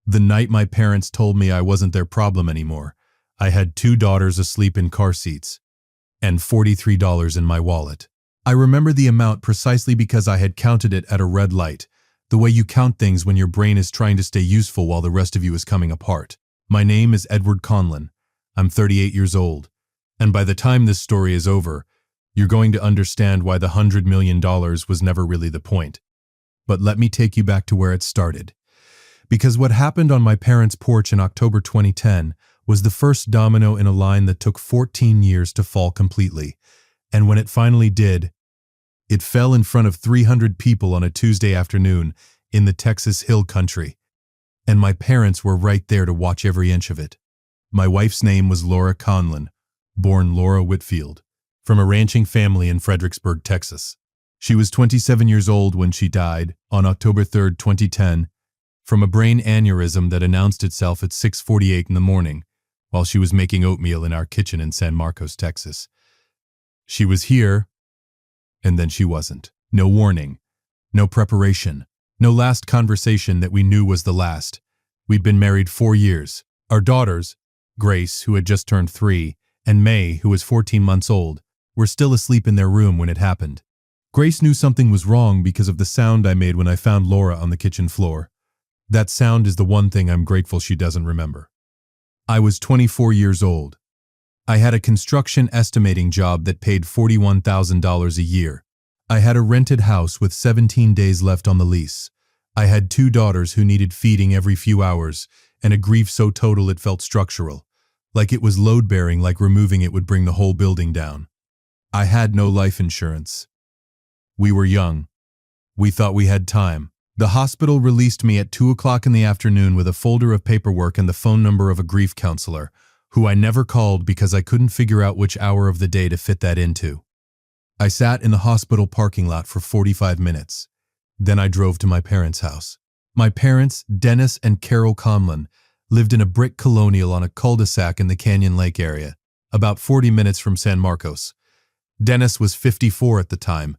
The night my parents told me I wasn't their problem anymore, I had two daughters asleep in car seats and $43 in my wallet. I remember the amount precisely because I had counted it at a red light, the way you count things when your brain is trying to stay useful while the rest of you is coming apart. My name is Edward Conlon. I'm 38 years old, and by the time this story is over, you're going to understand why the $100 million was never really the point. But let me take you back to where it started. Because what happened on my parents' porch in October 2010 was the first domino in a line that took 14 years to fall completely. And when it finally did, it fell in front of 300 people on a Tuesday afternoon in the Texas Hill Country. And my parents were right there to watch every inch of it. My wife's name was Laura Conlon, born Laura Whitfield, from a ranching family in Fredericksburg, Texas. She was 27 years old when she died on October 3, 2010, from a brain aneurysm that announced itself at 6:48 in the morning while she was making oatmeal in our kitchen in San Marcos, Texas. She was here, and then she wasn't. No warning, no preparation, no last conversation that we knew was the last. We'd been married 4 years. Our daughters, Grace, who had just turned 3, and May, who was 14 months old, were still asleep in their room when it happened. Grace knew something was wrong because of the sound I made when I found Laura on the kitchen floor. That sound is the one thing I'm grateful she doesn't remember. I was 24 years old. I had a construction estimating job that paid $41,000 a year. I had a rented house with 17 days left on the lease. I had 2 daughters who needed feeding every few hours, and a grief so total it felt structural, like it was load-bearing, like removing it would bring the whole building down. I had no life insurance. We were young. We thought we had time. The hospital released me at 2 o'clock in the afternoon with a folder of paperwork and the phone number of a grief counselor, who I never called because I couldn't figure out which hour of the day to fit that into. I sat in the hospital parking lot for 45 minutes. Then I drove to my parents' house. My parents, Dennis and Carol Conlon, lived in a brick colonial on a cul-de-sac in the Canyon Lake area, about 40 minutes from San Marcos. Dennis was 54 at the time,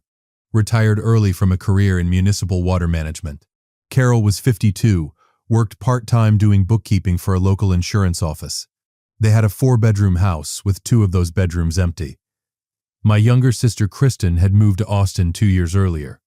retired early from a career in municipal water management. Carol was 52, worked part-time doing bookkeeping for a local insurance office. They had a 4-bedroom house with 2 of those bedrooms empty. My younger sister Kristen had moved to Austin 2 years earlier.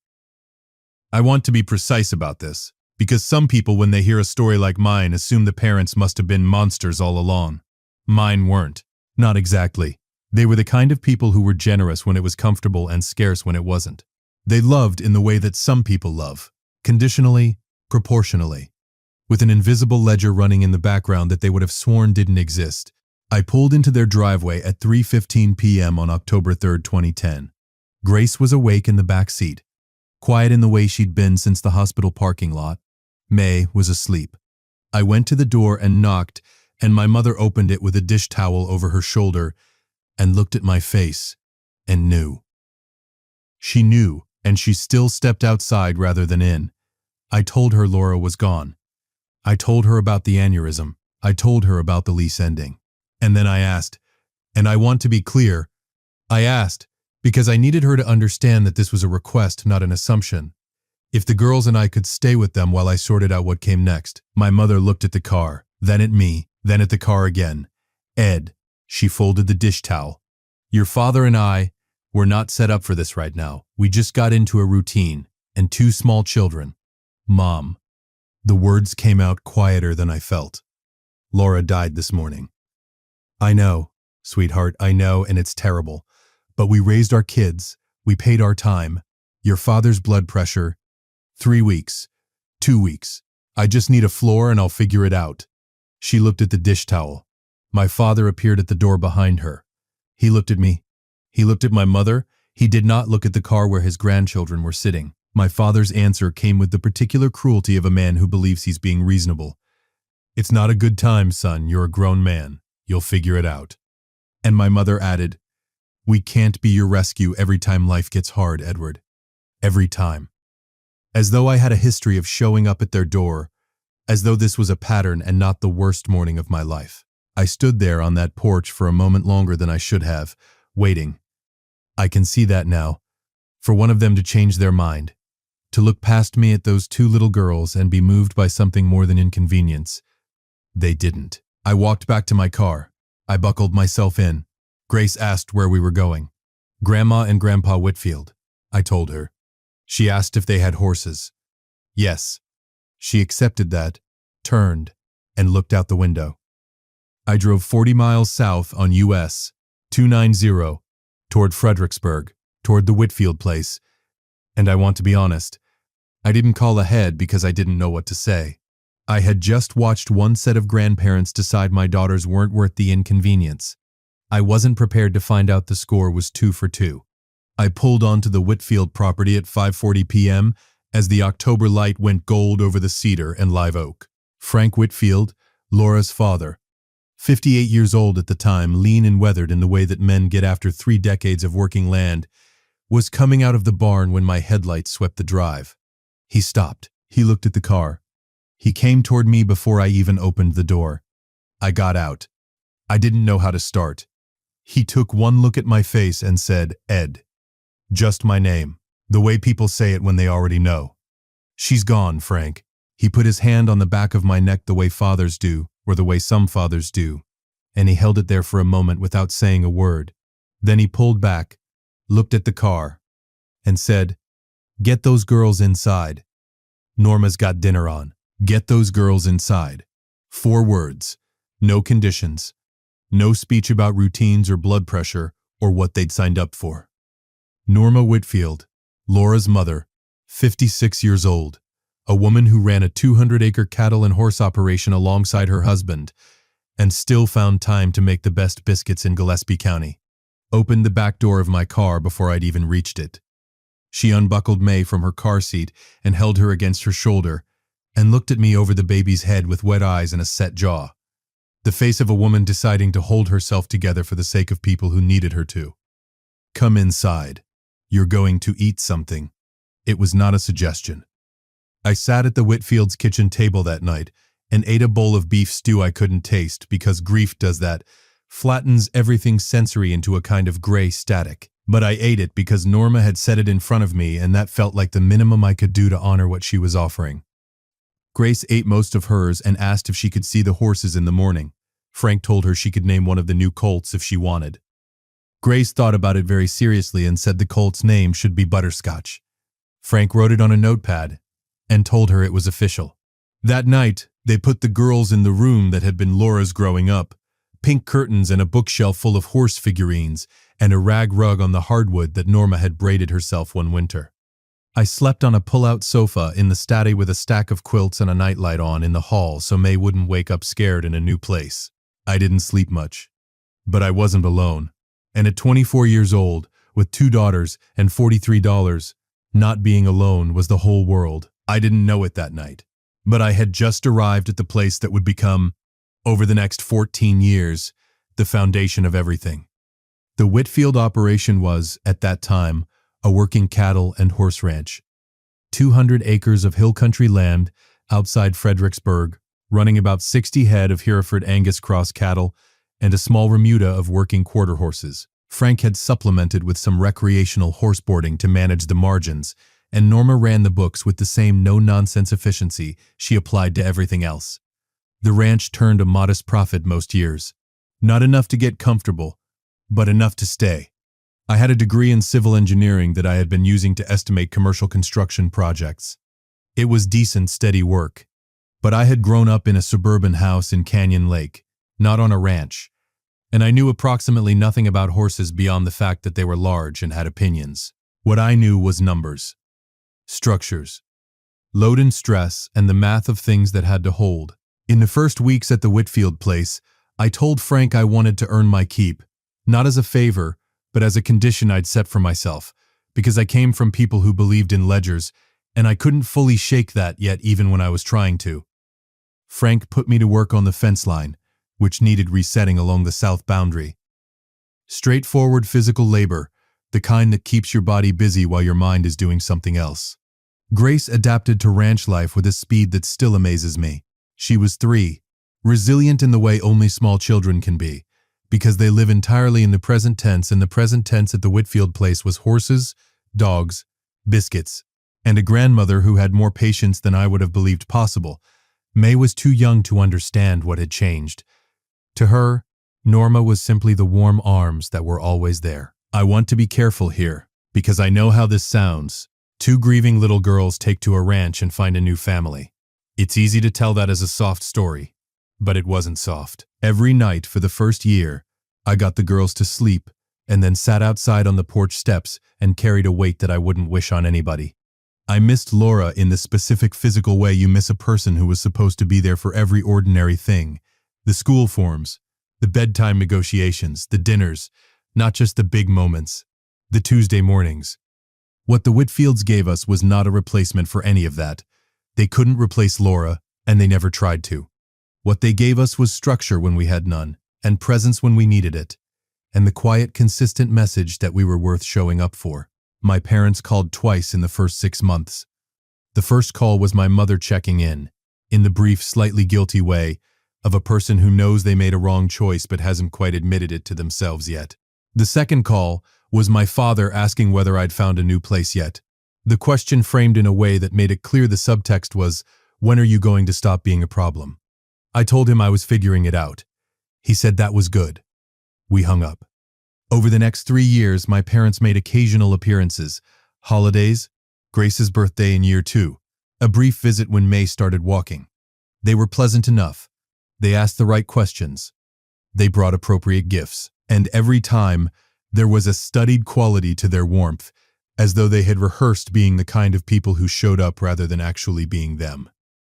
I want to be precise about this, because some people, when they hear a story like mine, assume the parents must have been monsters all along. Mine weren't. Not exactly. They were the kind of people who were generous when it was comfortable and scarce when it wasn't. They loved in the way that some people love, conditionally, proportionally, with an invisible ledger running in the background that they would have sworn didn't exist. I pulled into their driveway at 3:15 p.m. on October 3, 2010. Grace was awake in the back seat, quiet in the way she'd been since the hospital parking lot. May was asleep. I went to the door and knocked, and my mother opened it with a dish towel over her shoulder and looked at my face and knew. She knew, and she still stepped outside rather than in. I told her Laura was gone. I told her about the aneurysm. I told her about the lease ending. And then I asked, and I want to be clear, I asked because I needed her to understand that this was a request, not an assumption. If the girls and I could stay with them while I sorted out what came next. My mother looked at the car, then at me, then at the car again. Ed, she folded the dish towel. Your father and I, we're not set up for this right now. We just got into a routine, and 2 small children. Mom. The words came out quieter than I felt. Laura died this morning. I know, sweetheart, I know, and it's terrible. But we raised our kids. We paid our time. Your father's blood pressure. 3 weeks. 2 weeks. I just need a floor and I'll figure it out. She looked at the dish towel. My father appeared at the door behind her. He looked at me. He looked at my mother. He did not look at the car where his grandchildren were sitting. My father's answer came with the particular cruelty of a man who believes he's being reasonable. It's not a good time, son. You're a grown man. You'll figure it out. And my mother added, we can't be your rescue every time life gets hard, Edward. Every time. As though I had a history of showing up at their door, as though this was a pattern and not the worst morning of my life. I stood there on that porch for a moment longer than I should have, waiting. I can see that now, for one of them to change their mind. to look past me at those two little girls and be moved by something more than inconvenience. They didn't. I walked back to my car. I buckled myself in. Grace asked where we were going. Grandma and Grandpa Whitfield, I told her. She asked if they had horses. Yes. She accepted that, turned, and looked out the window. I drove 40 miles south on US 290 toward Fredericksburg, toward the Whitfield place, and I want to be honest, I didn't call ahead because I didn't know what to say. I had just watched one set of grandparents decide my daughters weren't worth the inconvenience. I wasn't prepared to find out the score was 2 for 2. I pulled onto the Whitfield property at 5:40 p.m. as the October light went gold over the cedar and live oak. Frank Whitfield, Laura's father, 58 years old at the time, lean and weathered in the way that men get after 3 decades of working land, was coming out of the barn when my headlights swept the drive. He stopped. He looked at the car. He came toward me before I even opened the door. I got out. I didn't know how to start. He took one look at my face and said, "Ed." Just my name, the way people say it when they already know. "She's gone, Frank." He put his hand on the back of my neck the way fathers do, or the way some fathers do, and he held it there for a moment without saying a word. Then he pulled back, looked at the car, and said, "Get those girls inside. Norma's got dinner on. Get those girls inside." 4 words, no conditions, no speech about routines or blood pressure or what they'd signed up for. Norma Whitfield, Laura's mother, 56 years old, a woman who ran a 200-acre cattle and horse operation alongside her husband and still found time to make the best biscuits in Gillespie County, opened the back door of my car before I'd even reached it. She unbuckled May from her car seat and held her against her shoulder and looked at me over the baby's head with wet eyes and a set jaw, the face of a woman deciding to hold herself together for the sake of people who needed her to. "Come inside. You're going to eat something." It was not a suggestion. I sat at the Whitfield's kitchen table that night and ate a bowl of beef stew I couldn't taste because grief does that, flattens everything sensory into a kind of gray static. But I ate it because Norma had set it in front of me, and that felt like the minimum I could do to honor what she was offering. Grace ate most of hers and asked if she could see the horses in the morning. Frank told her she could name one of the new colts if she wanted. Grace thought about it very seriously and said the colt's name should be Butterscotch. Frank wrote it on a notepad and told her it was official. That night, they put the girls in the room that had been Laura's growing up, pink curtains and a bookshelf full of horse figurines, and a rag rug on the hardwood that Norma had braided herself one winter. I slept on a pull-out sofa in the study with a stack of quilts and a nightlight on in the hall so May wouldn't wake up scared in a new place. I didn't sleep much, but I wasn't alone. And at 24 years old, with 2 daughters and $43, not being alone was the whole world. I didn't know it that night, but I had just arrived at the place that would become, over the next 14 years, the foundation of everything. The Whitfield operation was, at that time, a working cattle and horse ranch. 200 acres of hill country land outside Fredericksburg, running about 60 head of Hereford Angus cross cattle and a small remuda of working quarter horses. Frank had supplemented with some recreational horseboarding to manage the margins, and Norma ran the books with the same no-nonsense efficiency she applied to everything else. The ranch turned a modest profit most years. Not enough to get comfortable, but enough to stay. I had a degree in civil engineering that I had been using to estimate commercial construction projects. It was decent, steady work, but I had grown up in a suburban house in Canyon Lake, not on a ranch, and I knew approximately nothing about horses beyond the fact that they were large and had opinions. What I knew was numbers, structures, load and stress, and the math of things that had to hold. In the first weeks at the Whitfield place, I told Frank I wanted to earn my keep, not as a favor, but as a condition I'd set for myself, because I came from people who believed in ledgers, and I couldn't fully shake that yet even when I was trying to. Frank put me to work on the fence line, which needed resetting along the south boundary. Straightforward physical labor, the kind that keeps your body busy while your mind is doing something else. Grace adapted to ranch life with a speed that still amazes me. She was 3, resilient in the way only small children can be, because they live entirely in the present tense, and the present tense at the Whitfield place was horses, dogs, biscuits, and a grandmother who had more patience than I would have believed possible. May was too young to understand what had changed. To her, Norma was simply the warm arms that were always there. I want to be careful here, because I know how this sounds. Two grieving little girls take to a ranch and find a new family. It's easy to tell that as a soft story, but it wasn't soft. Every night for the first year, I got the girls to sleep and then sat outside on the porch steps and carried a weight that I wouldn't wish on anybody. I missed Laura in the specific physical way you miss a person who was supposed to be there for every ordinary thing. The school forms, the bedtime negotiations, the dinners, not just the big moments, the Tuesday mornings. What the Whitfields gave us was not a replacement for any of that. They couldn't replace Laura, and they never tried to. What they gave us was structure when we had none, and presence when we needed it, and the quiet, consistent message that we were worth showing up for. My parents called twice in the first 6 months. The first call was my mother checking in the brief, slightly guilty way of a person who knows they made a wrong choice but hasn't quite admitted it to themselves yet. The second call was my father asking whether I'd found a new place yet. The question framed in a way that made it clear the subtext was, "When are you going to stop being a problem?" I told him I was figuring it out. He said that was good. We hung up. Over the next 3 years, my parents made occasional appearances, holidays, Grace's birthday in year 2, a brief visit when May started walking. They were pleasant enough. They asked the right questions. They brought appropriate gifts. And every time, there was a studied quality to their warmth, as though they had rehearsed being the kind of people who showed up rather than actually being them.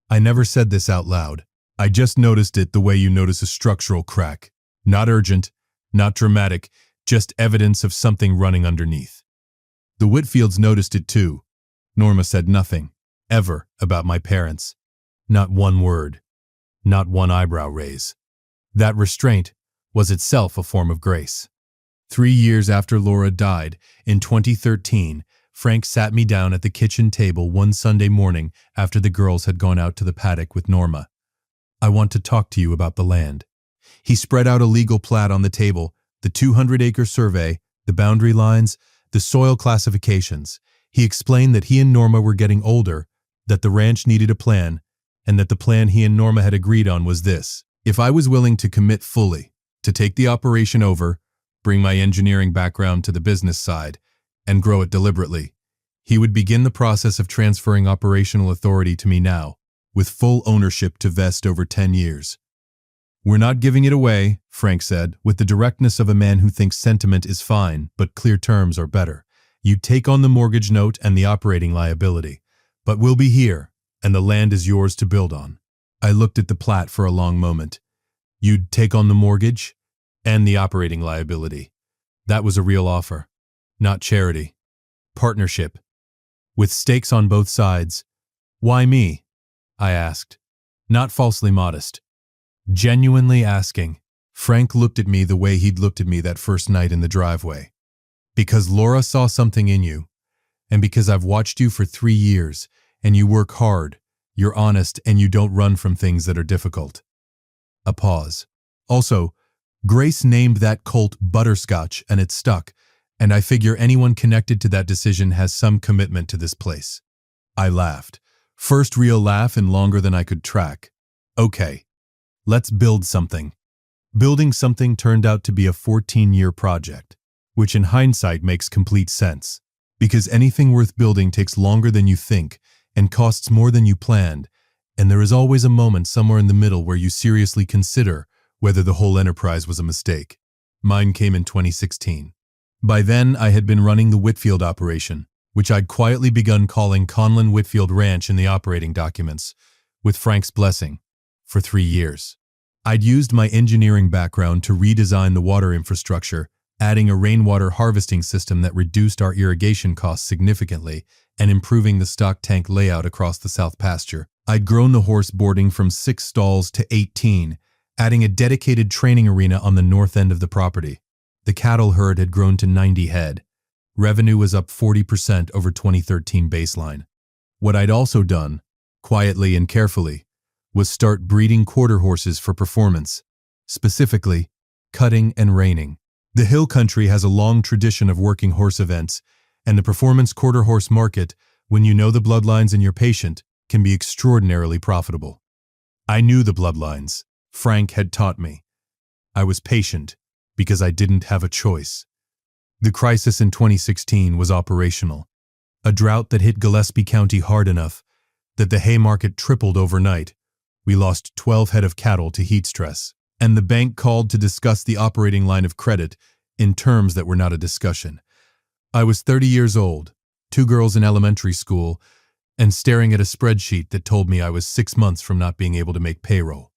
I never said this out loud. I just noticed it the way you notice a structural crack. Not urgent, not dramatic, just evidence of something running underneath. The Whitfields noticed it too. Norma said nothing, ever, about my parents. Not one word. Not one eyebrow raise. That restraint was itself a form of grace. 3 years after Laura died, in 2013, Frank sat me down at the kitchen table one Sunday morning after the girls had gone out to the paddock with Norma. "I want to talk to you about the land." He spread out a legal plat on the table, the 200-acre survey, the boundary lines, the soil classifications. He explained that he and Norma were getting older, that the ranch needed a plan, and that the plan he and Norma had agreed on was this: if I was willing to commit fully, to take the operation over, bring my engineering background to the business side, and grow it deliberately, he would begin the process of transferring operational authority to me now, with full ownership to vest over 10 years. "We're not giving it away," Frank said, with the directness of a man who thinks sentiment is fine, but clear terms are better. "You take on the mortgage note and the operating liability, but we'll be here, and the land is yours to build on." I looked at the plat for a long moment. You'd take on the mortgage and the operating liability. That was a real offer. Not charity. Partnership. With stakes on both sides. "Why me?" I asked. Not falsely modest. Genuinely asking. Frank looked at me the way he'd looked at me that first night in the driveway. "Because Laura saw something in you, and because I've watched you for 3 years, and you work hard, you're honest, and you don't run from things that are difficult." A pause. "Also, Grace named that colt Butterscotch, and it stuck, and I figure anyone connected to that decision has some commitment to this place." I laughed. First real laugh in longer than I could track. "Okay, let's build something." Building something turned out to be a 14-year project, which in hindsight makes complete sense, because anything worth building takes longer than you think and costs more than you planned, and there is always a moment somewhere in the middle where you seriously consider whether the whole enterprise was a mistake. Mine came in 2016. By then, I had been running the Whitfield operation, which I'd quietly begun calling Conlon Whitfield Ranch in the operating documents, with Frank's blessing, for 3 years. I'd used my engineering background to redesign the water infrastructure, adding a rainwater harvesting system that reduced our irrigation costs significantly and improving the stock tank layout across the south pasture. I'd grown the horse boarding from 6 stalls to 18, adding a dedicated training arena on the north end of the property. The cattle herd had grown to 90 head. Revenue was up 40% over 2013 baseline. What I'd also done, quietly and carefully, was start breeding quarter horses for performance, specifically cutting and reining. The hill country has a long tradition of working horse events, and the performance quarter horse market when you know the bloodlines and you're patient, can be extraordinarily profitable. I knew the bloodlines. Frank had taught me. I was patient because I didn't have a choice. The crisis in 2016 was operational. A drought that hit Gillespie County hard enough that the hay market tripled overnight. We lost 12 head of cattle to heat stress, and the bank called to discuss the operating line of credit in terms that were not a discussion. I was 30 years old, 2 girls in elementary school, and staring at a spreadsheet that told me I was 6 months from not being able to make payroll.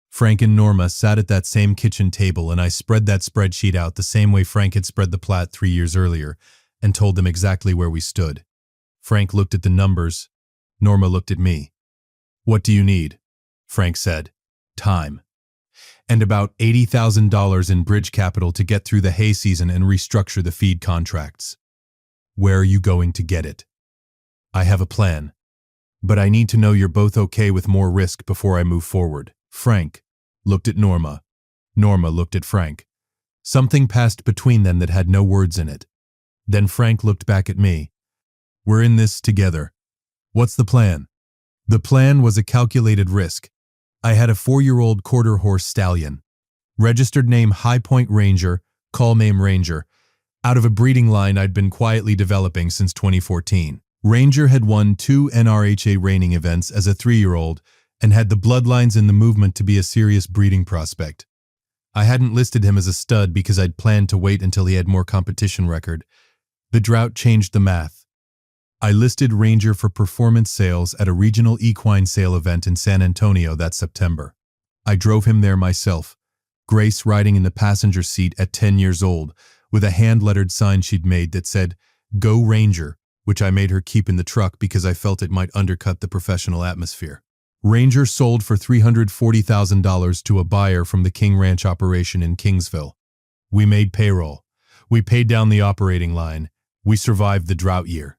Frank and Norma sat at that same kitchen table, and I spread that spreadsheet out the same way Frank had spread the plat 3 years earlier and told them exactly where we stood. Frank looked at the numbers. Norma looked at me. "What do you need?" Frank said. "Time. And about $80,000 in bridge capital to get through the hay season and restructure the feed contracts." "Where are you going to get it?" "I have a plan. But I need to know you're both okay with more risk before I move forward." Frank looked at Norma. Norma looked at Frank. Something passed between them that had no words in it. Then Frank looked back at me. "We're in this together. What's the plan?" The plan was a calculated risk. I had a 4-year-old quarter horse stallion. Registered name High Point Ranger, call name Ranger, out of a breeding line I'd been quietly developing since 2014. Ranger had won 2 NRHA reining events as a 3-year-old and had the bloodlines in the movement to be a serious breeding prospect. I hadn't listed him as a stud because I'd planned to wait until he had more competition record. The drought changed the math. I listed Ranger for performance sales at a regional equine sale event in San Antonio that September. I drove him there myself, Grace riding in the passenger seat at 10 years old, with a hand-lettered sign she'd made that said, "Go Ranger," which I made her keep in the truck because I felt it might undercut the professional atmosphere. Ranger sold for $340,000 to a buyer from the King Ranch operation in Kingsville. We made payroll. We paid down the operating line. We survived the drought year.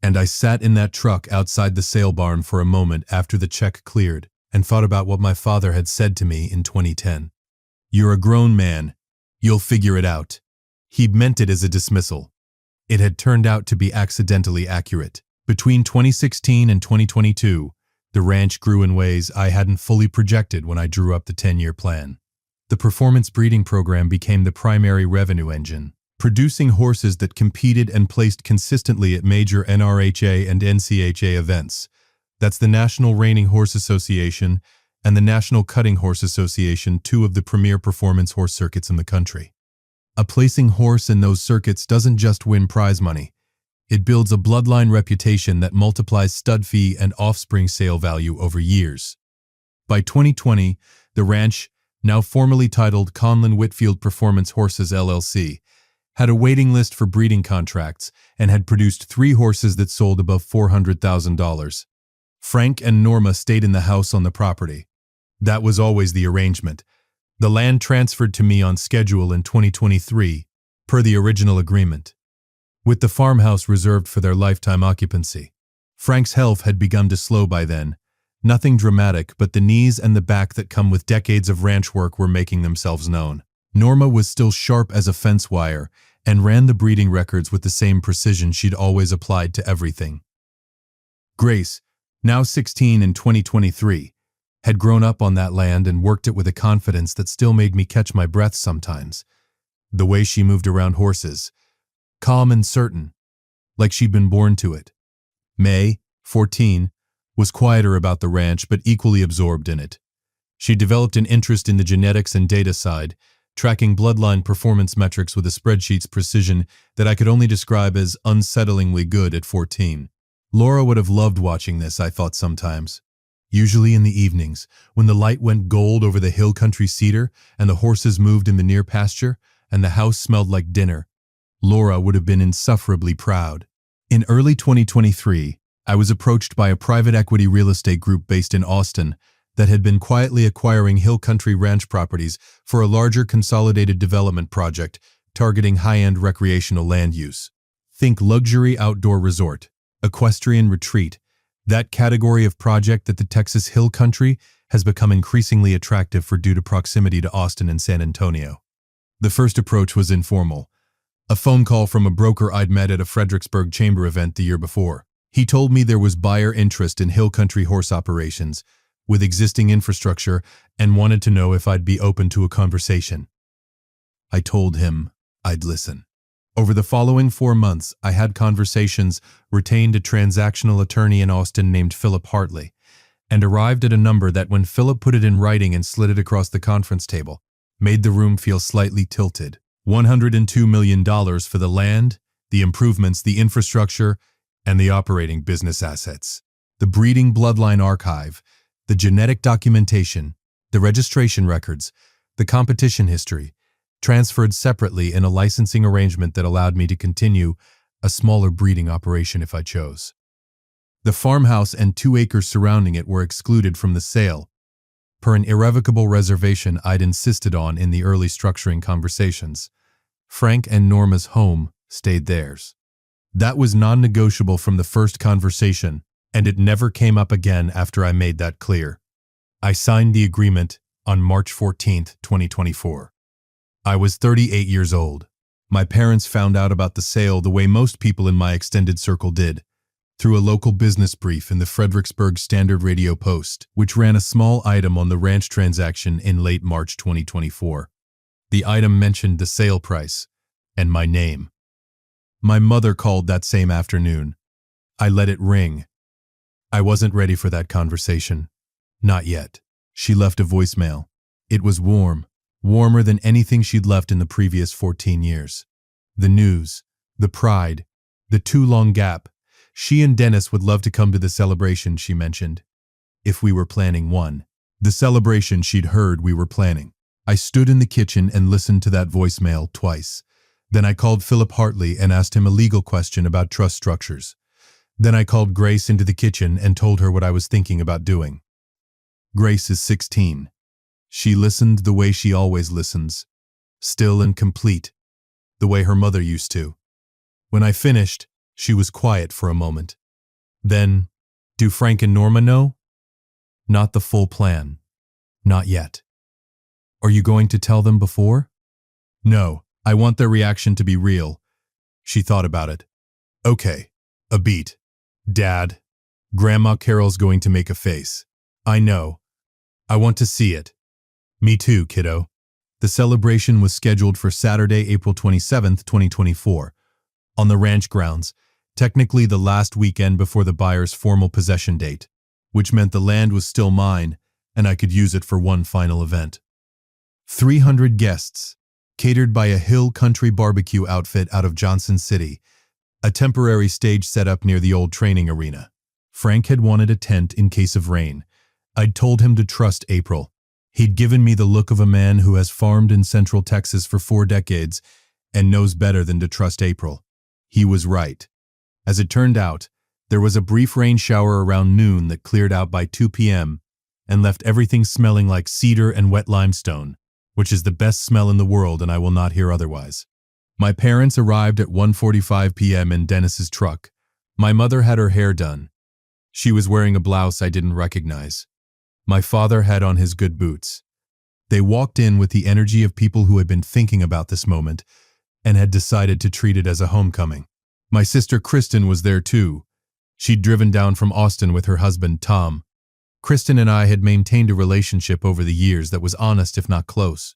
And I sat in that truck outside the sale barn for a moment after the check cleared and thought about what my father had said to me in 2010. "You're a grown man. You'll figure it out." He meant it as a dismissal. It had turned out to be accidentally accurate. Between 2016 and 2022, the ranch grew in ways I hadn't fully projected when I drew up the 10-year plan. The performance breeding program became the primary revenue engine, producing horses that competed and placed consistently at major NRHA and NCHA events. That's the National Reining Horse Association and the National Cutting Horse Association, 2 of the premier performance horse circuits in the country. A placing horse in those circuits doesn't just win prize money. It builds a bloodline reputation that multiplies stud fee and offspring sale value over years. By 2020, the ranch, now formally titled Conlon Whitfield Performance Horses LLC, had a waiting list for breeding contracts and had produced 3 horses that sold above $400,000. Frank and Norma stayed in the house on the property. That was always the arrangement. The land transferred to me on schedule in 2023, per the original agreement, with the farmhouse reserved for their lifetime occupancy. Frank's health had begun to slow by then. Nothing dramatic, but the knees and the back that come with decades of ranch work were making themselves known. Norma was still sharp as a fence wire and ran the breeding records with the same precision she'd always applied to everything. Grace, now 16 in 2023, had grown up on that land and worked it with a confidence that still made me catch my breath sometimes. The way she moved around horses, calm and certain, like she'd been born to it. May, 14, was quieter about the ranch but equally absorbed in it. She developed an interest in the genetics and data side, tracking bloodline performance metrics with a spreadsheet's precision that I could only describe as unsettlingly good at 14. Laura would have loved watching this, I thought sometimes. Usually in the evenings, when the light went gold over the hill country cedar and the horses moved in the near pasture and the house smelled like dinner, Laura would have been insufferably proud. In early 2023, I was approached by a private equity real estate group based in Austin that had been quietly acquiring hill country ranch properties for a larger consolidated development project targeting high-end recreational land use. Think luxury outdoor resort, equestrian retreat, that category of project that the Texas hill country has become increasingly attractive for due to proximity to Austin and San Antonio. The first approach was informal, a phone call from a broker I'd met at a Fredericksburg chamber event the year before. He told me there was buyer interest in hill country horse operations with existing infrastructure and wanted to know if I'd be open to a conversation. I told him I'd listen. Over the following 4 months, I had conversations, retained a transactional attorney in Austin named Philip Hartley, and arrived at a number that, when Philip put it in writing and slid it across the conference table, made the room feel slightly tilted. $102 million for the land, the improvements, the infrastructure, and the operating business assets. The breeding bloodline archive, the genetic documentation, the registration records, the competition history, transferred separately in a licensing arrangement that allowed me to continue a smaller breeding operation if I chose. The farmhouse and 2 acres surrounding it were excluded from the sale, per an irrevocable reservation I'd insisted on in the early structuring conversations. Frank and Norma's home stayed theirs. That was non-negotiable from the first conversation, and it never came up again after I made that clear. I signed the agreement on March 14, 2024. I was 38 years old. My parents found out about the sale the way most people in my extended circle did, through a local business brief in the Fredericksburg Standard Radio Post, which ran a small item on the ranch transaction in late March 2024. The item mentioned the sale price and my name. My mother called that same afternoon. I let it ring. I wasn't ready for that conversation. Not yet. She left a voicemail. It was warm, warmer than anything she'd left in the previous 14 years. The news, the pride, the too long gap. She and Dennis would love to come to the celebration, she mentioned, if we were planning one. The celebration she'd heard we were planning. I stood in the kitchen and listened to that voicemail twice. Then I called Philip Hartley and asked him a legal question about trust structures. Then I called Grace into the kitchen and told her what I was thinking about doing. Grace is 16. She listened the way she always listens, still and complete, the way her mother used to. When I finished, she was quiet for a moment. Then, do Frank and Norma know? Not the full plan. Not yet. Are you going to tell them before? No, I want their reaction to be real. She thought about it. Okay, a beat. Dad, Grandma Carol's going to make a face. I know. I want to see it. Me too, kiddo. The celebration was scheduled for Saturday, April 27, 2024, on the ranch grounds, technically the last weekend before the buyer's formal possession date, which meant the land was still mine and I could use it for one final event. 300 guests, catered by a hill country barbecue outfit out of Johnson City, a temporary stage set up near the old training arena. Frank had wanted a tent in case of rain. I'd told him to trust April. He'd given me the look of a man who has farmed in Central Texas for 4 decades and knows better than to trust April. He was right. As it turned out, there was a brief rain shower around noon that cleared out by 2 p.m. and left everything smelling like cedar and wet limestone, which is the best smell in the world and I will not hear otherwise. My parents arrived at 1:45 p.m. in Dennis's truck. My mother had her hair done. She was wearing a blouse I didn't recognize. My father had on his good boots. They walked in with the energy of people who had been thinking about this moment and had decided to treat it as a homecoming. My sister Kristen was there too. She'd driven down from Austin with her husband, Tom. Kristen and I had maintained a relationship over the years that was honest if not close.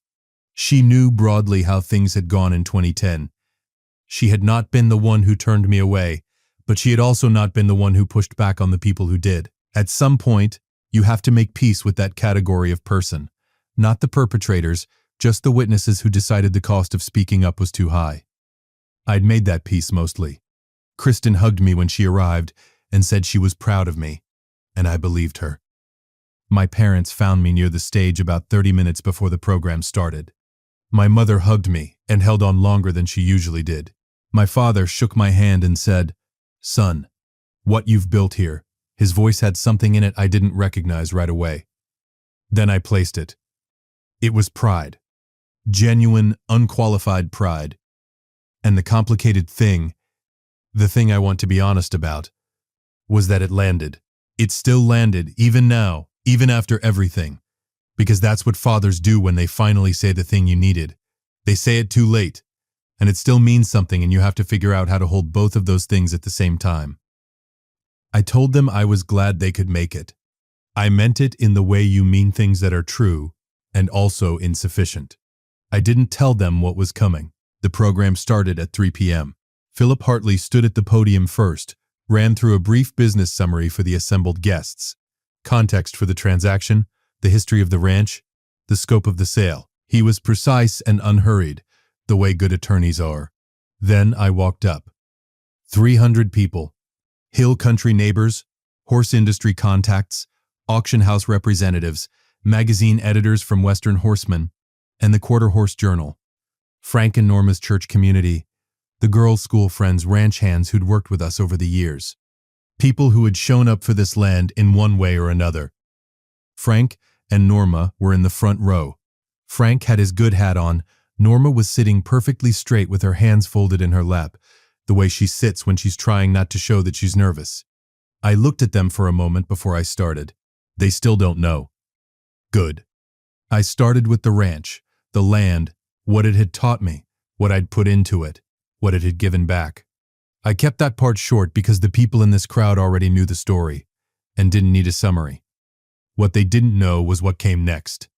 She knew broadly how things had gone in 2010. She had not been the one who turned me away, but she had also not been the one who pushed back on the people who did. At some point, you have to make peace with that category of person. Not the perpetrators, just the witnesses who decided the cost of speaking up was too high. I'd made that peace mostly. Kristen hugged me when she arrived and said she was proud of me, and I believed her. My parents found me near the stage about 30 minutes before the program started. My mother hugged me and held on longer than she usually did. My father shook my hand and said, "Son, what you've built here." His voice had something in it I didn't recognize right away. Then I placed it. It was pride. Genuine, unqualified pride. And the complicated thing, the thing I want to be honest about, was that it landed. It still landed, even now, even after everything. Because that's what fathers do when they finally say the thing you needed. They say it too late, and it still means something and you have to figure out how to hold both of those things at the same time. I told them I was glad they could make it. I meant it in the way you mean things that are true and also insufficient. I didn't tell them what was coming. The program started at 3 p.m. Philip Hartley stood at the podium first, ran through a brief business summary for the assembled guests, context for the transaction, the history of the ranch, the scope of the sale. He was precise and unhurried, the way good attorneys are. Then I walked up. 300 people. Hill country neighbors, horse industry contacts, auction house representatives, magazine editors from Western Horseman, and the Quarter Horse Journal. Frank and Norma's church community, the girls' school friends, ranch hands who'd worked with us over the years. People who had shown up for this land in one way or another. Frank and Norma were in the front row. Frank had his good hat on. Norma was sitting perfectly straight with her hands folded in her lap, the way she sits when she's trying not to show that she's nervous. I looked at them for a moment before I started. They still don't know. Good. I started with the ranch, the land, what it had taught me, what I'd put into it, what it had given back. I kept that part short because the people in this crowd already knew the story and didn't need a summary. What they didn't know was what came next.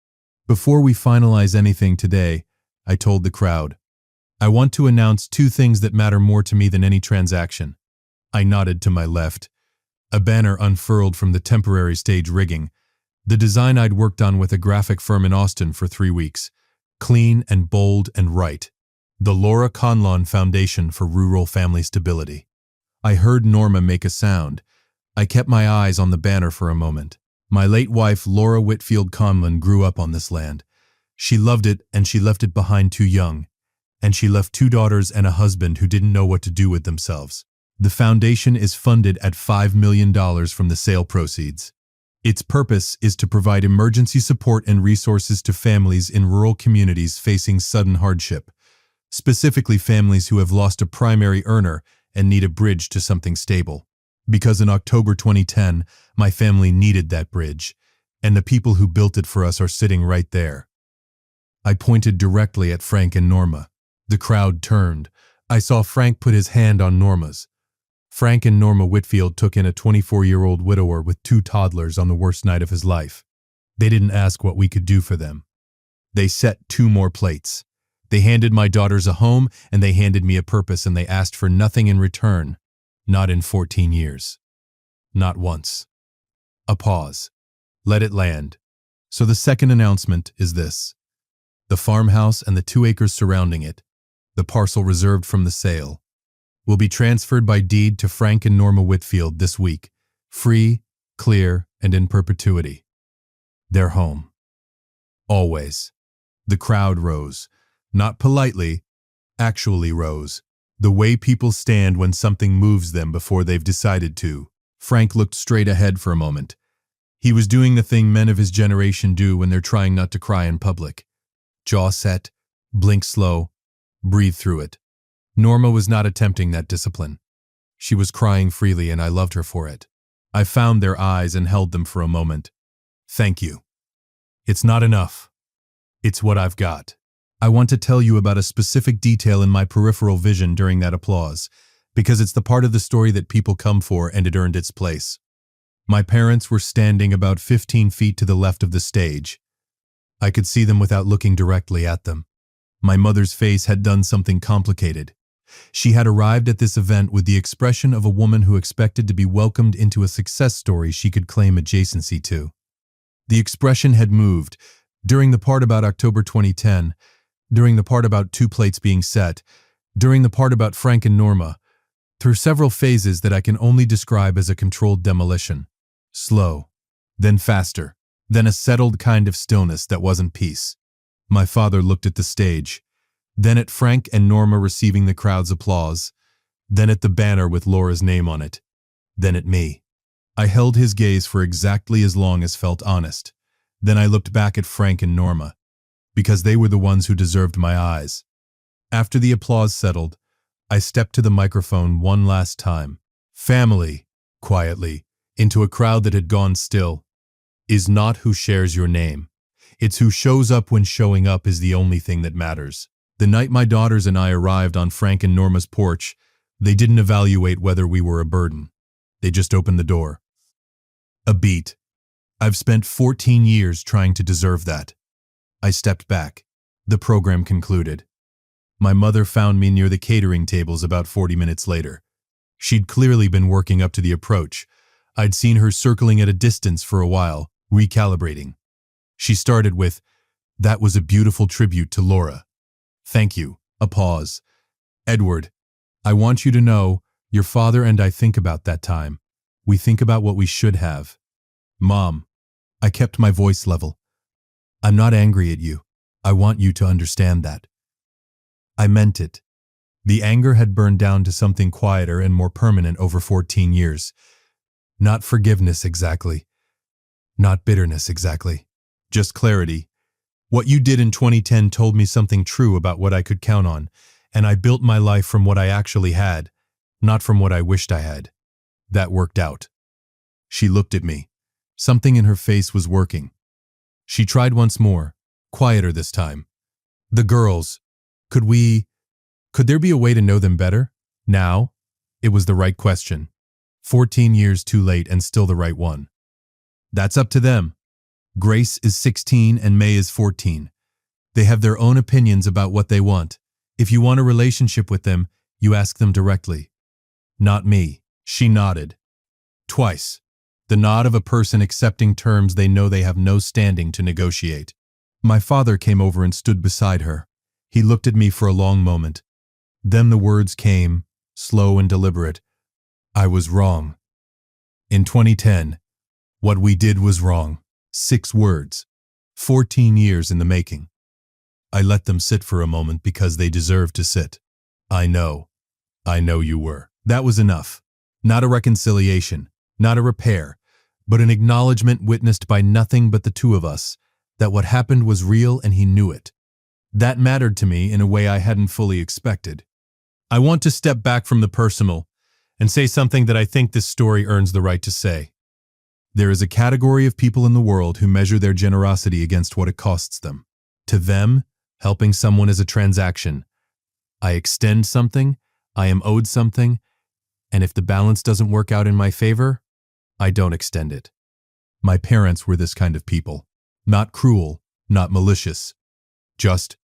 Before we finalize anything today, I told the crowd, I want to announce two things that matter more to me than any transaction. I nodded to my left. A banner unfurled from the temporary stage rigging, the design I'd worked on with a graphic firm in Austin for 3 weeks. Clean and bold and right. The Laura Conlon Foundation for Rural Family Stability. I heard Norma make a sound. I kept my eyes on the banner for a moment. My late wife, Laura Whitfield Conlon, grew up on this land. She loved it, and she left it behind too young. And she left 2 daughters and a husband who didn't know what to do with themselves. The foundation is funded at $5 million from the sale proceeds. Its purpose is to provide emergency support and resources to families in rural communities facing sudden hardship, specifically families who have lost a primary earner and need a bridge to something stable. Because in October 2010, my family needed that bridge, and the people who built it for us are sitting right there. I pointed directly at Frank and Norma. The crowd turned. I saw Frank put his hand on Norma's. Frank and Norma Whitfield took in a 24-year-old widower with 2 toddlers on the worst night of his life. They didn't ask what we could do for them. They set 2 more plates. They handed my daughters a home, and they handed me a purpose, and they asked for nothing in return. Not in 14 years. Not once. A pause. Let it land. So the second announcement is this. The farmhouse and the 2 acres surrounding it, the parcel reserved from the sale, will be transferred by deed to Frank and Norma Whitfield this week, free, clear, and in perpetuity. Their home. Always. The crowd rose. Not politely, actually rose. The way people stand when something moves them before they've decided to. Frank looked straight ahead for a moment. He was doing the thing men of his generation do when they're trying not to cry in public. Jaw set, blink slow, breathe through it. Norma was not attempting that discipline. She was crying freely, and I loved her for it. I found their eyes and held them for a moment. Thank you. It's not enough. It's what I've got. I want to tell you about a specific detail in my peripheral vision during that applause, because it's the part of the story that people come for, and it earned its place. My parents were standing about 15 feet to the left of the stage. I could see them without looking directly at them. My mother's face had done something complicated. She had arrived at this event with the expression of a woman who expected to be welcomed into a success story she could claim adjacency to. The expression had moved, during the part about October 2010, during the part about 2 plates being set, during the part about Frank and Norma, through several phases that I can only describe as a controlled demolition. Slow, then faster, then a settled kind of stillness that wasn't peace. My father looked at the stage, then at Frank and Norma receiving the crowd's applause, then at the banner with Laura's name on it, then at me. I held his gaze for exactly as long as felt honest. Then I looked back at Frank and Norma, because they were the ones who deserved my eyes. After the applause settled, I stepped to the microphone one last time. Family, quietly, into a crowd that had gone still, is not who shares your name. It's who shows up when showing up is the only thing that matters. The night my daughters and I arrived on Frank and Norma's porch, they didn't evaluate whether we were a burden. They just opened the door. A beat. I've spent 14 years trying to deserve that. I stepped back. The program concluded. My mother found me near the catering tables about 40 minutes later. She'd clearly been working up to the approach. I'd seen her circling at a distance for a while, recalibrating. She started with, "That was a beautiful tribute to Laura." "Thank you." A pause. "Edward, I want you to know, your father and I think about that time. We think about what we should have." "Mom," I kept my voice level. "I'm not angry at you. I want you to understand that." I meant it. The anger had burned down to something quieter and more permanent over 14 years. Not forgiveness exactly. Not bitterness exactly. Just clarity. What you did in 2010 told me something true about what I could count on, and I built my life from what I actually had, not from what I wished I had. That worked out. She looked at me. Something in her face was working. She tried once more, quieter this time. "The girls, could there be a way to know them better? Now?" It was the right question. 14 years too late and still the right one. "That's up to them. Grace is 16 and May is 14. They have their own opinions about what they want. If you want a relationship with them, you ask them directly." "Not me." She nodded. Twice. The nod of a person accepting terms they know they have no standing to negotiate. My father came over and stood beside her. He looked at me for a long moment. Then the words came, slow and deliberate. "I was wrong. In 2010, what we did was wrong." 6 words. 14 years in the making. I let them sit for a moment because they deserved to sit. I know you were." That was enough. Not a reconciliation, not a repair, but an acknowledgement witnessed by nothing but the two of us, that what happened was real and he knew it. That mattered to me in a way I hadn't fully expected. I want to step back from the personal and say something that I think this story earns the right to say. There is a category of people in the world who measure their generosity against what it costs them. To them, helping someone is a transaction. I extend something, I am owed something, and if the balance doesn't work out in my favor, I don't extend it. My parents were this kind of people. Not cruel, not malicious, just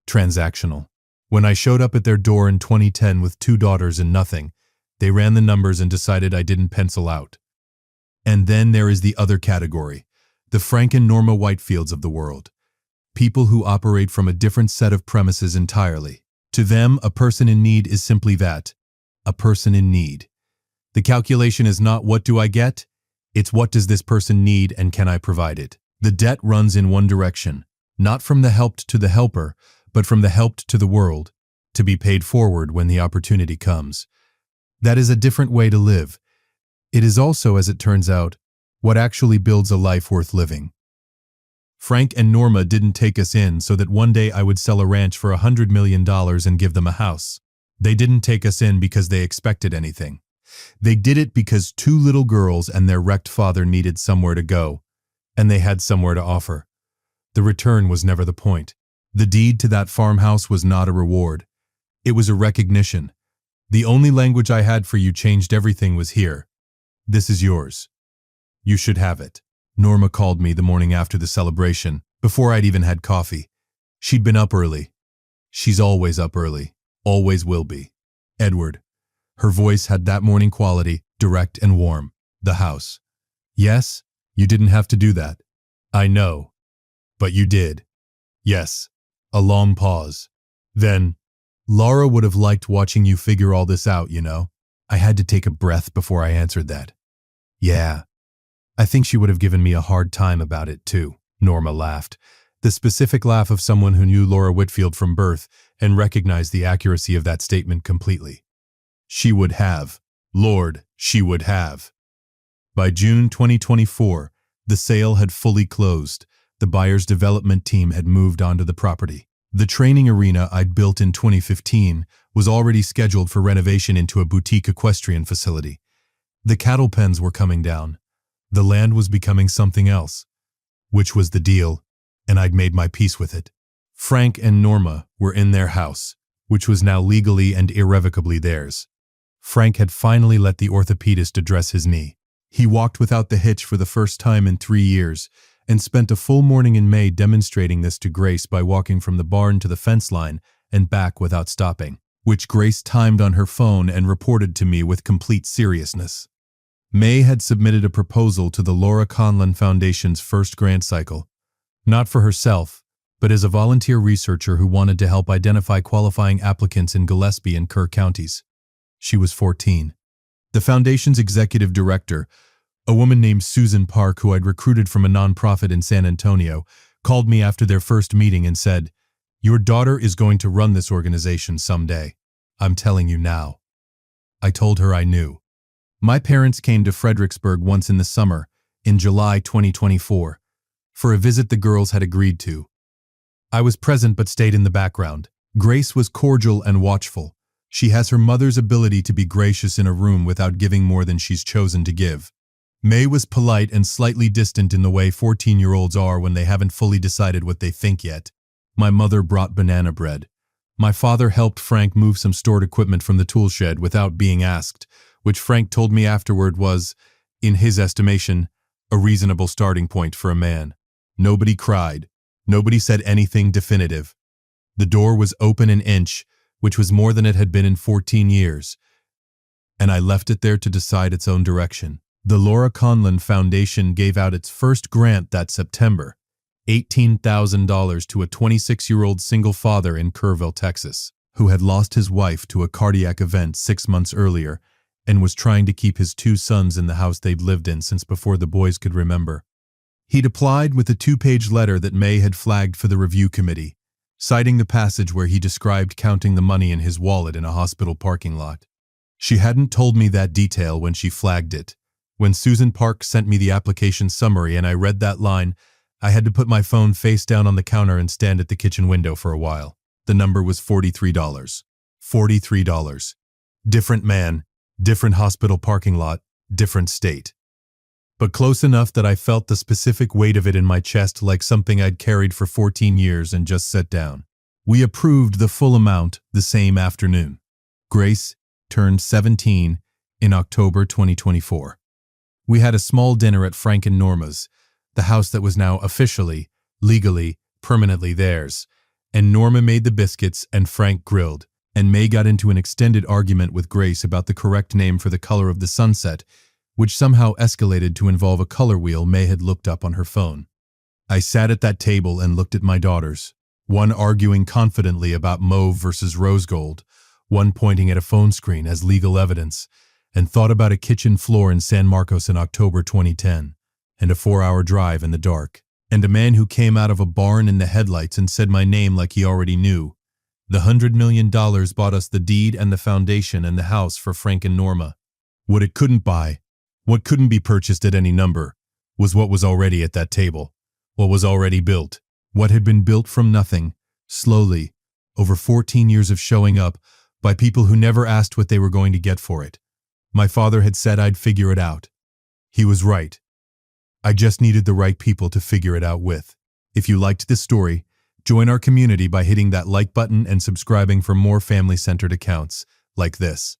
transactional. When I showed up at their door in 2010 with 2 daughters and nothing, they ran the numbers and decided I didn't pencil out. And then there is the other category, the Frank and Norma Whitefields of the world. People who operate from a different set of premises entirely. To them, a person in need is simply that, a person in need. The calculation is not what do I get, it's what does this person need and can I provide it. The debt runs in one direction, not from the helped to the helper, but from the helped to the world, to be paid forward when the opportunity comes. That is a different way to live. It is also, as it turns out, what actually builds a life worth living. Frank and Norma didn't take us in so that one day I would sell a ranch for $100 million and give them a house. They didn't take us in because they expected anything. They did it because 2 little girls and their wrecked father needed somewhere to go, and they had somewhere to offer. The return was never the point. The deed to that farmhouse was not a reward. It was a recognition. The only language I had for you changed everything was here. This is yours. You should have it. Norma called me the morning after the celebration, before I'd even had coffee. She'd been up early. She's always up early. Always will be. Edward. Her voice had that morning quality, direct and warm. The house. Yes, you didn't have to do that. I know. But you did. Yes. A long pause. Then, Laura would have liked watching you figure all this out, you know. I had to take a breath before I answered that. Yeah. I think she would have given me a hard time about it, too. Norma laughed. The specific laugh of someone who knew Laura Whitfield from birth and recognized the accuracy of that statement completely. She would have. Lord, she would have. By June 2024, the sale had fully closed. The buyer's development team had moved onto the property. The training arena I'd built in 2015 was already scheduled for renovation into a boutique equestrian facility. The cattle pens were coming down. The land was becoming something else, which was the deal, and I'd made my peace with it. Frank and Norma were in their house, which was now legally and irrevocably theirs. Frank had finally let the orthopedist address his knee. He walked without the hitch for the first time in 3 years and spent a full morning in May demonstrating this to Grace by walking from the barn to the fence line and back without stopping, which Grace timed on her phone and reported to me with complete seriousness. May had submitted a proposal to the Laura Conlon Foundation's first grant cycle, not for herself, but as a volunteer researcher who wanted to help identify qualifying applicants in Gillespie and Kerr counties. She was 14. The foundation's executive director, a woman named Susan Park who I'd recruited from a nonprofit in San Antonio, called me after their first meeting and said, "Your daughter is going to run this organization someday. I'm telling you now." I told her I knew. My parents came to Fredericksburg once in the summer, in July 2024, for a visit the girls had agreed to. I was present but stayed in the background. Grace was cordial and watchful. She has her mother's ability to be gracious in a room without giving more than she's chosen to give. May was polite and slightly distant in the way 14-year-olds are when they haven't fully decided what they think yet. My mother brought banana bread. My father helped Frank move some stored equipment from the tool shed without being asked, which Frank told me afterward was, in his estimation, a reasonable starting point for a man. Nobody cried. Nobody said anything definitive. The door was open an inch, which was more than it had been in 14 years, and I left it there to decide its own direction. The Laura Conlon Foundation gave out its first grant that September, $18,000 to a 26-year-old single father in Kerrville, Texas, who had lost his wife to a cardiac event 6 months earlier and was trying to keep his 2 sons in the house they'd lived in since before the boys could remember. He'd applied with a 2-page letter that May had flagged for the review committee, citing the passage where he described counting the money in his wallet in a hospital parking lot. She hadn't told me that detail when she flagged it. When Susan Park sent me the application summary and I read that line, I had to put my phone face down on the counter and stand at the kitchen window for a while. The number was $43. $43. Different man, different hospital parking lot, different state. But close enough that I felt the specific weight of it in my chest like something I'd carried for 14 years and just set down. We approved the full amount the same afternoon. Grace turned 17 in October 2024. We had a small dinner at Frank and Norma's, the house that was now officially, legally, permanently theirs, and Norma made the biscuits and Frank grilled, and May got into an extended argument with Grace about the correct name for the color of the sunset, which somehow escalated to involve a color wheel May had looked up on her phone. I sat at that table and looked at my daughters, one arguing confidently about mauve versus rose gold, one pointing at a phone screen as legal evidence, and thought about a kitchen floor in San Marcos in October 2010, and a 4-hour drive in the dark, and a man who came out of a barn in the headlights and said my name like he already knew. The $100 million bought us the deed and the foundation and the house for Frank and Norma. What it couldn't buy, what couldn't be purchased at any number, was what was already at that table, what was already built, what had been built from nothing, slowly, over 14 years of showing up, by people who never asked what they were going to get for it. My father had said I'd figure it out. He was right. I just needed the right people to figure it out with. If you liked this story, join our community by hitting that like button and subscribing for more family-centered accounts like this.